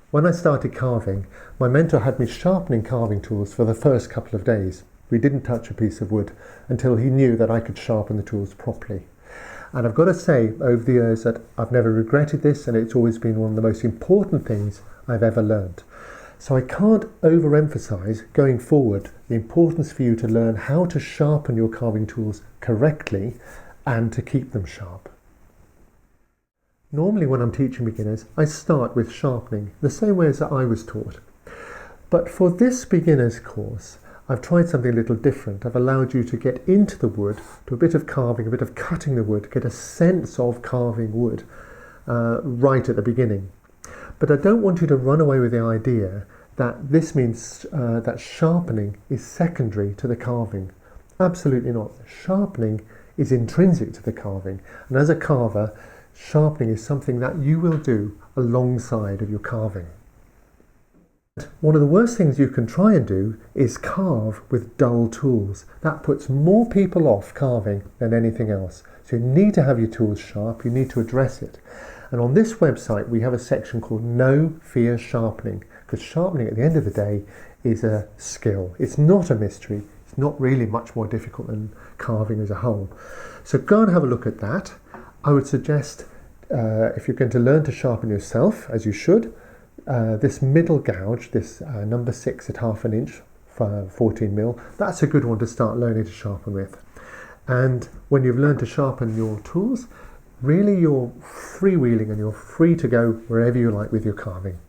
When I started carving, my mentor had me sharpening carving tools for the first couple of days. We didn't touch a piece of wood until he knew that I could sharpen the tools properly. And I've got to say over the years that I've never regretted this, and it's always been one of the most important things I've ever learned. So I can't overemphasize going forward the importance for you to learn how to sharpen your carving tools correctly and to keep them sharp. Normally when I'm teaching beginners, I start with sharpening, the same way as I was taught. But for this beginner's course, I've tried something a little different. I've allowed you to get into the wood, do a bit of carving, a bit of cutting the wood, get a sense of carving wood right at the beginning. But I don't want you to run away with the idea that this means that sharpening is secondary to the carving. Absolutely not. Sharpening is intrinsic to the carving. And as a carver, sharpening is something that you will do alongside of your carving. One of the worst things you can try and do is carve with dull tools. That puts more people off carving than anything else. So you need to have your tools sharp, you need to address it. And on this website we have a section called No Fear Sharpening, because sharpening at the end of the day is a skill. It's not a mystery. It's not really much more difficult than carving as a whole. So go and have a look at that. I would suggest if you're going to learn to sharpen yourself, as you should, this middle gouge, this number 6 at 1/2 inch, 14mm, that's a good one to start learning to sharpen with. And when you've learned to sharpen your tools, really you're freewheeling and you're free to go wherever you like with your carving.